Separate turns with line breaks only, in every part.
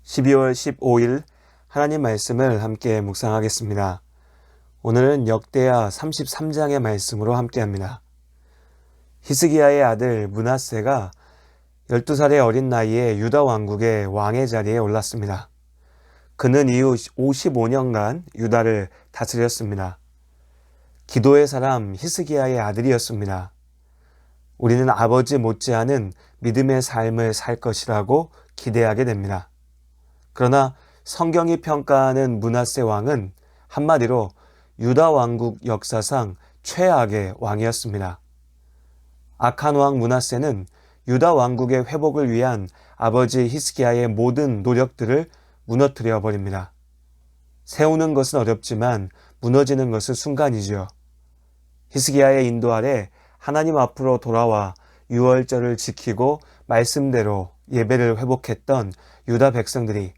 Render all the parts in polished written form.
12월 15일 하나님 말씀을 함께 묵상하겠습니다. 오늘은 역대하 33장의 말씀으로 함께합니다. 히스기야의 아들 므낫세가 12살의 어린 나이에 유다 왕국의 왕의 자리에 올랐습니다. 그는 이후 55년간 유다를 다스렸습니다. 기도의 사람 히스기야의 아들이었습니다. 우리는 아버지 못지않은 믿음의 삶을 살 것이라고 기대하게 됩니다. 그러나 성경이 평가하는 므낫세 왕은 한마디로 유다 왕국 역사상 최악의 왕이었습니다. 악한 왕 므낫세는 유다 왕국의 회복을 위한 아버지 히스기야의 모든 노력들을 무너뜨려 버립니다. 세우는 것은 어렵지만 무너지는 것은 순간이죠. 히스기야의 인도 아래 하나님 앞으로 돌아와 유월절을 지키고 말씀대로 예배를 회복했던 유다 백성들이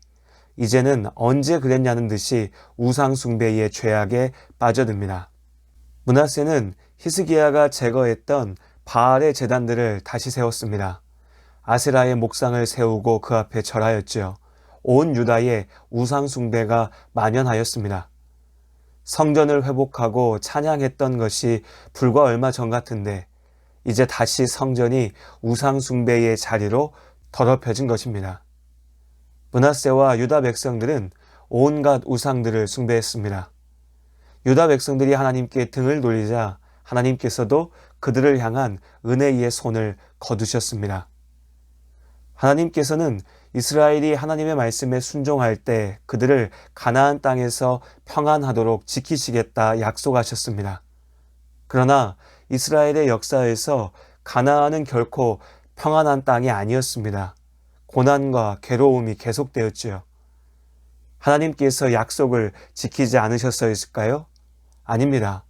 이제는 언제 그랬냐는 듯이 우상 숭배의 죄악에 빠져듭니다. 므낫세는 히스기야가 제거했던 바알의 제단들을 다시 세웠습니다. 아세라의 목상을 세우고 그 앞에 절하였지요. 온 유다에 우상 숭배가 만연하였습니다. 성전을 회복하고 찬양했던 것이 불과 얼마 전 같은데 이제 다시 성전이 우상 숭배의 자리로 더럽혀진 것입니다. 므낫세와 유다 백성들은 온갖 우상들을 숭배했습니다. 유다 백성들이 하나님께 등을 돌리자 하나님께서도 그들을 향한 은혜의 손을 거두셨습니다. 하나님께서는 이스라엘이 하나님의 말씀에 순종할 때 그들을 가나안 땅에서 평안하도록 지키시겠다 약속하셨습니다. 그러나 이스라엘의 역사에서 가나안은 결코 평안한 땅이 아니었습니다. 고난과 괴로움이 계속되었지요. 하나님께서 약속을 지키지 않으셨을까요? 아닙니다.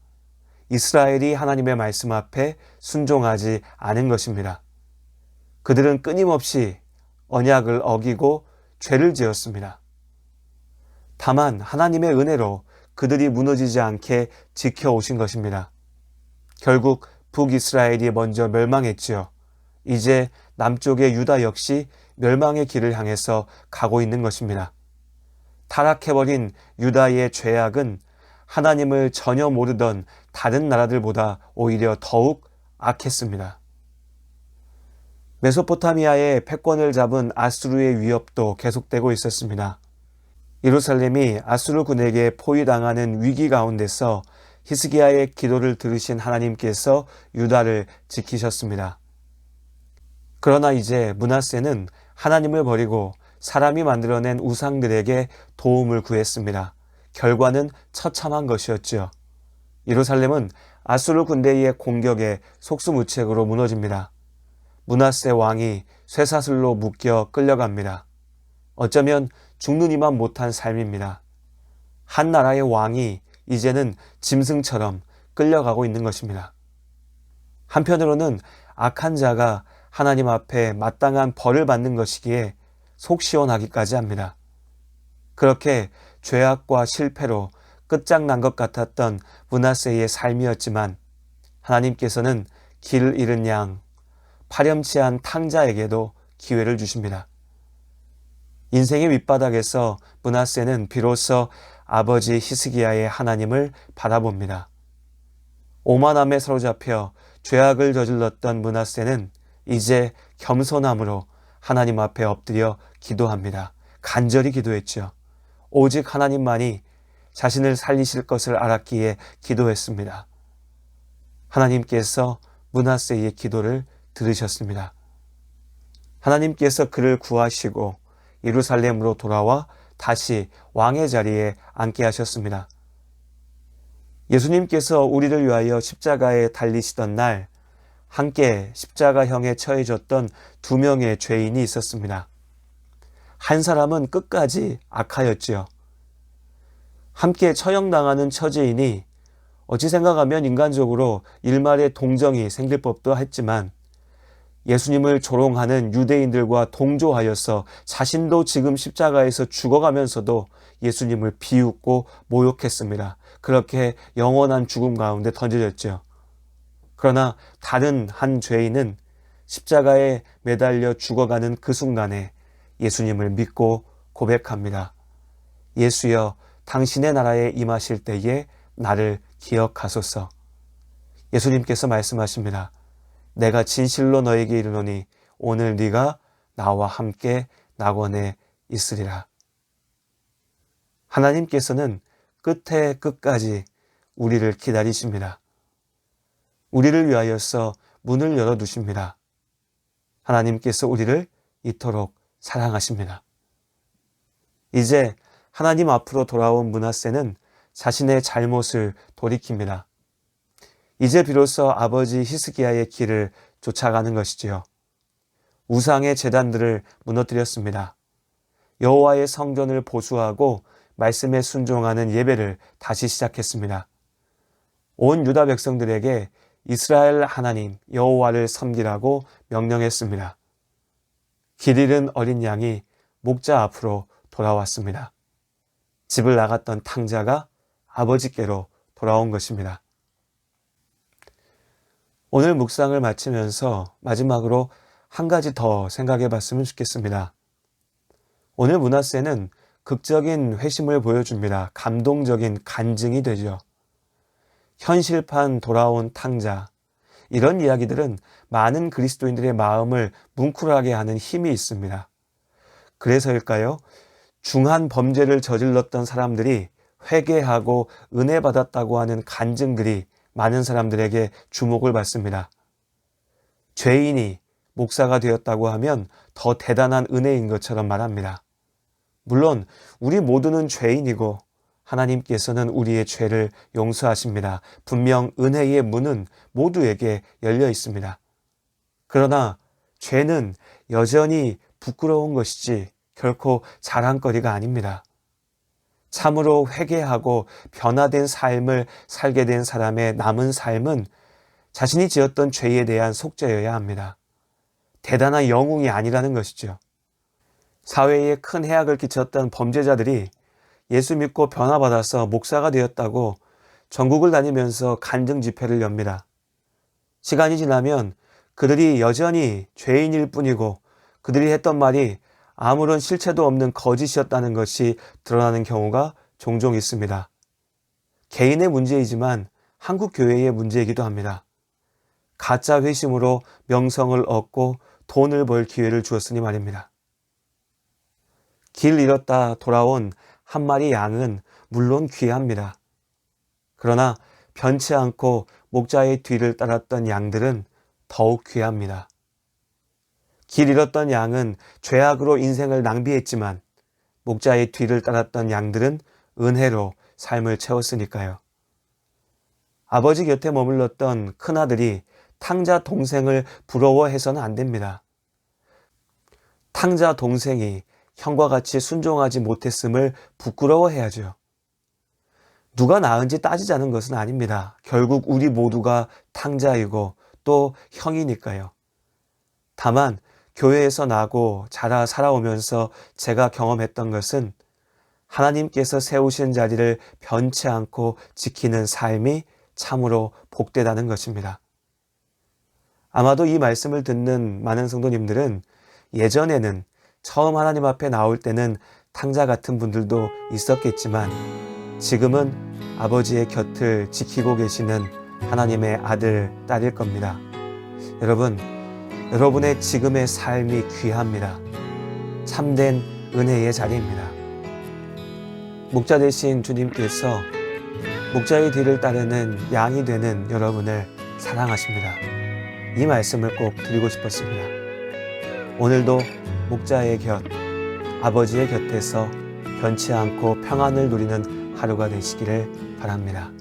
이스라엘이 하나님의 말씀 앞에 순종하지 않은 것입니다. 그들은 끊임없이 언약을 어기고 죄를 지었습니다. 다만 하나님의 은혜로 그들이 무너지지 않게 지켜오신 것입니다. 결국 북이스라엘이 먼저 멸망했지요. 이제 남쪽의 유다 역시 멸망의 길을 향해서 가고 있는 것입니다. 타락해버린 유다의 죄악은 하나님을 전혀 모르던 다른 나라들보다 오히려 더욱 악했습니다. 메소포타미아의 패권을 잡은 아수르의 위협도 계속되고 있었습니다. 예루살렘이 아수르군에게 포위당하는 위기 가운데서 히스기야의 기도를 들으신 하나님께서 유다를 지키셨습니다. 그러나 이제 므낫세는 하나님을 버리고 사람이 만들어낸 우상들에게 도움을 구했습니다. 결과는 처참한 것이었죠. 예루살렘은 아수르 군대의 공격에 속수무책으로 무너집니다. 므낫세 왕이 쇠사슬로 묶여 끌려갑니다. 어쩌면 죽느니만 못한 삶입니다. 한 나라의 왕이 이제는 짐승처럼 끌려가고 있는 것입니다. 한편으로는 악한 자가 하나님 앞에 마땅한 벌을 받는 것이기에 속 시원하기까지 합니다. 그렇게 죄악과 실패로 끝장난 것 같았던 므낫세의 삶이었지만 하나님께서는 길 잃은 양, 파렴치한 탕자에게도 기회를 주십니다. 인생의 밑바닥에서 므낫세는 비로소 아버지 히스기야의 하나님을 바라봅니다. 오만함에 사로잡혀 죄악을 저질렀던 므낫세는 이제 겸손함으로 하나님 앞에 엎드려 기도합니다. 간절히 기도했죠. 오직 하나님만이 자신을 살리실 것을 알았기에 기도했습니다. 하나님께서 므낫세의 기도를 들으셨습니다. 하나님께서 그를 구하시고 예루살렘으로 돌아와 다시 왕의 자리에 앉게 하셨습니다. 예수님께서 우리를 위하여 십자가에 달리시던 날 함께 십자가형에 처해졌던 두 명의 죄인이 있었습니다. 한 사람은 끝까지 악하였지요. 함께 처형당하는 처지이니 어찌 생각하면 인간적으로 일말의 동정이 생길 법도 했지만 예수님을 조롱하는 유대인들과 동조하여서 자신도 지금 십자가에서 죽어가면서도 예수님을 비웃고 모욕했습니다. 그렇게 영원한 죽음 가운데 던져졌죠. 그러나 다른 한 죄인은 십자가에 매달려 죽어가는 그 순간에 예수님을 믿고 고백합니다. 예수여, 당신의 나라에 임하실 때에 나를 기억하소서. 예수님께서 말씀하십니다. 내가 진실로 너에게 이르노니 오늘 네가 나와 함께 낙원에 있으리라. 하나님께서는 끝에 끝까지 우리를 기다리십니다. 우리를 위하여서 문을 열어두십니다. 하나님께서 우리를 이토록 사랑하십니다. 이제 하나님 앞으로 돌아온 므낫세는 자신의 잘못을 돌이킵니다. 이제 비로소 아버지 히스기야의 길을 쫓아가는 것이지요. 우상의 제단들을 무너뜨렸습니다. 여호와의 성전을 보수하고 말씀에 순종하는 예배를 다시 시작했습니다. 온 유다 백성들에게 이스라엘 하나님 여호와를 섬기라고 명령했습니다. 길 잃은 어린 양이 목자 앞으로 돌아왔습니다. 집을 나갔던 탕자가 아버지께로 돌아온 것입니다. 오늘 묵상을 마치면서 마지막으로 한 가지 더 생각해 봤으면 좋겠습니다. 오늘 므낫세는 극적인 회심을 보여줍니다. 감동적인 간증이 되죠. 현실판 돌아온 탕자, 이런 이야기들은 많은 그리스도인들의 마음을 뭉클하게 하는 힘이 있습니다. 그래서일까요? 중한 범죄를 저질렀던 사람들이 회개하고 은혜 받았다고 하는 간증들이 많은 사람들에게 주목을 받습니다. 죄인이 목사가 되었다고 하면 더 대단한 은혜인 것처럼 말합니다. 물론 우리 모두는 죄인이고 하나님께서는 우리의 죄를 용서하십니다. 분명 은혜의 문은 모두에게 열려 있습니다. 그러나 죄는 여전히 부끄러운 것이지 결코 자랑거리가 아닙니다. 참으로 회개하고 변화된 삶을 살게 된 사람의 남은 삶은 자신이 지었던 죄에 대한 속죄여야 합니다. 대단한 영웅이 아니라는 것이죠. 사회에 큰 해악을 끼쳤던 범죄자들이 예수 믿고 변화받아서 목사가 되었다고 전국을 다니면서 간증 집회를 엽니다. 시간이 지나면 그들이 여전히 죄인일 뿐이고 그들이 했던 말이 아무런 실체도 없는 거짓이었다는 것이 드러나는 경우가 종종 있습니다. 개인의 문제이지만 한국 교회의 문제이기도 합니다. 가짜 회심으로 명성을 얻고 돈을 벌 기회를 주었으니 말입니다. 길 잃었다 돌아온 한 마리 양은 물론 귀합니다. 그러나 변치 않고 목자의 뒤를 따랐던 양들은 더욱 귀합니다. 길 잃었던 양은 죄악으로 인생을 낭비했지만 목자의 뒤를 따랐던 양들은 은혜로 삶을 채웠으니까요. 아버지 곁에 머물렀던 큰아들이 탕자 동생을 부러워해서는 안 됩니다. 탕자 동생이 형과 같이 순종하지 못했음을 부끄러워해야죠. 누가 나은지 따지자는 것은 아닙니다. 결국 우리 모두가 탕자이고 또 형이니까요. 다만 교회에서 나고 자라 살아오면서 제가 경험했던 것은 하나님께서 세우신 자리를 변치 않고 지키는 삶이 참으로 복되다는 것입니다. 아마도 이 말씀을 듣는 많은 성도님들은 예전에는 처음 하나님 앞에 나올 때는 탕자 같은 분들도 있었겠지만 지금은 아버지의 곁을 지키고 계시는 하나님의 아들, 딸일 겁니다. 여러분의 지금의 삶이 귀합니다. 참된 은혜의 자리입니다. 목자 되신 주님께서 목자의 뒤를 따르는 양이 되는 여러분을 사랑하십니다. 이 말씀을 꼭 드리고 싶었습니다. 오늘도 목자의 곁, 아버지의 곁에서 변치 않고 평안을 누리는 하루가 되시기를 바랍니다.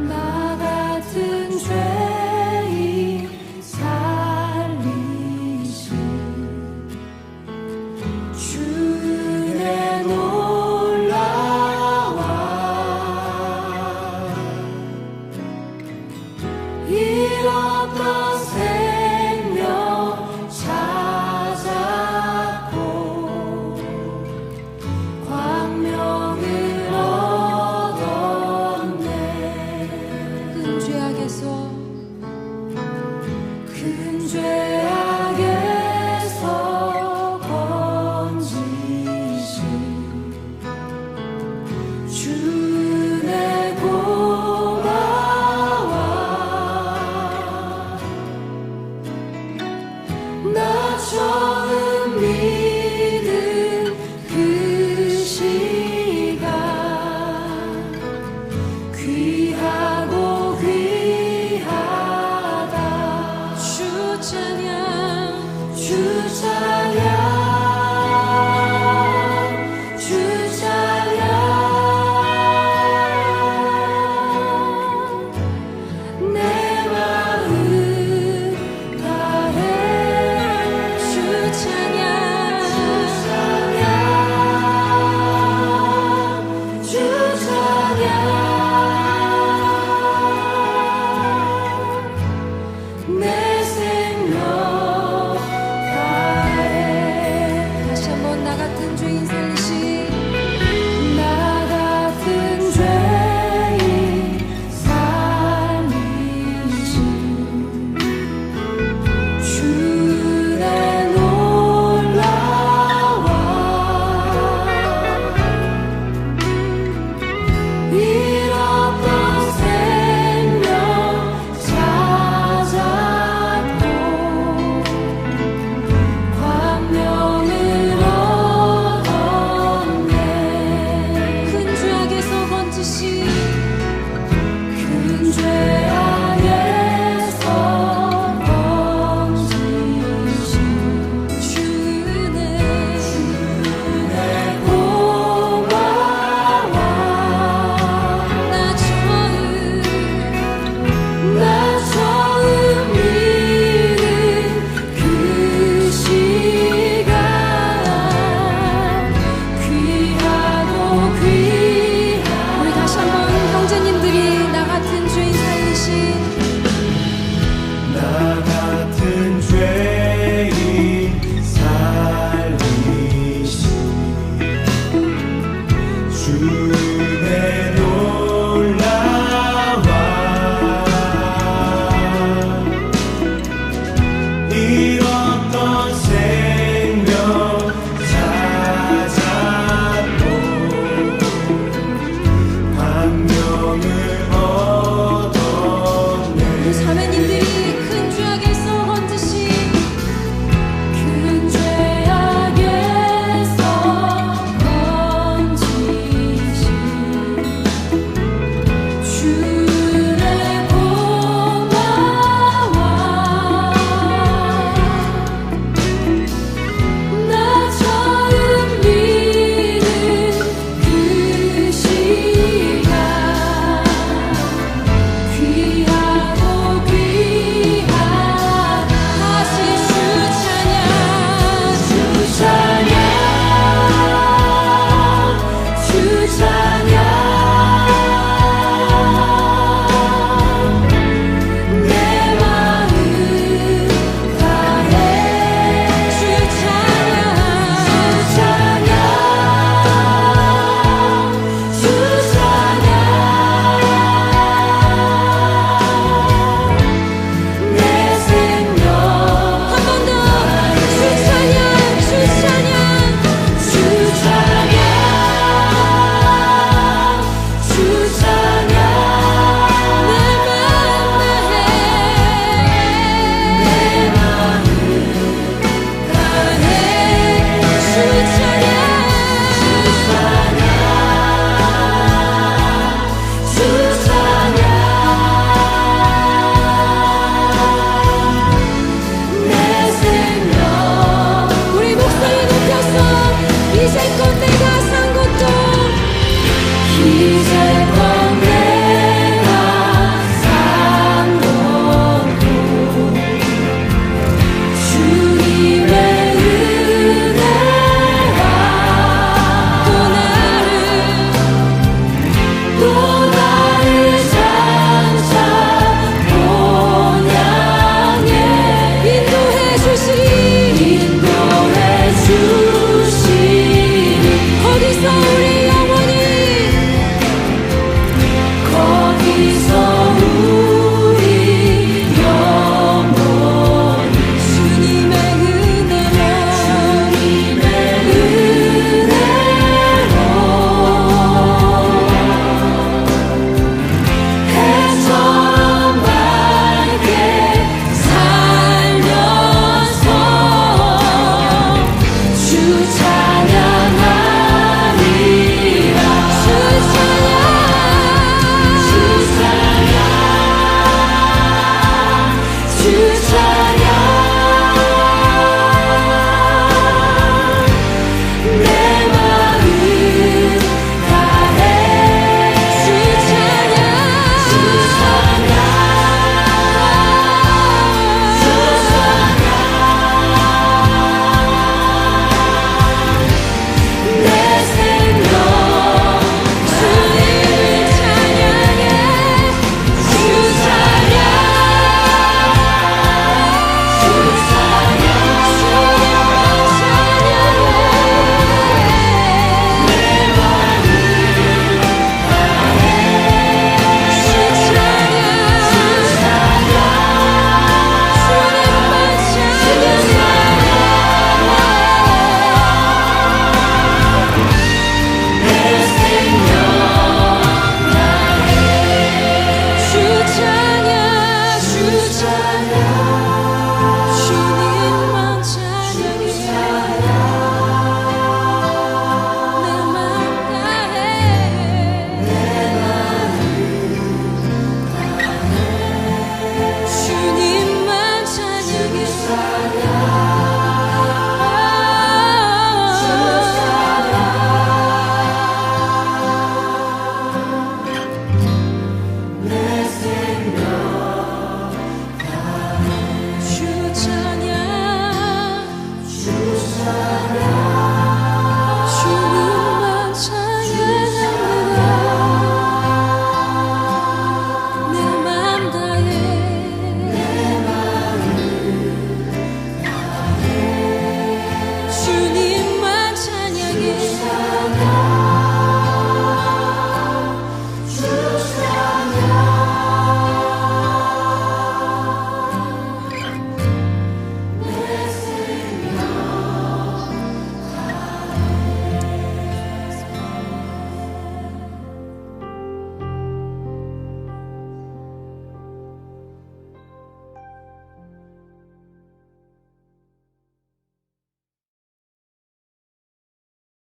나 같은 죄인 살리신 주의 놀라와 잃었던 생명 찾았고 광명을 얻었네. 큰 죄악에서 건지 우리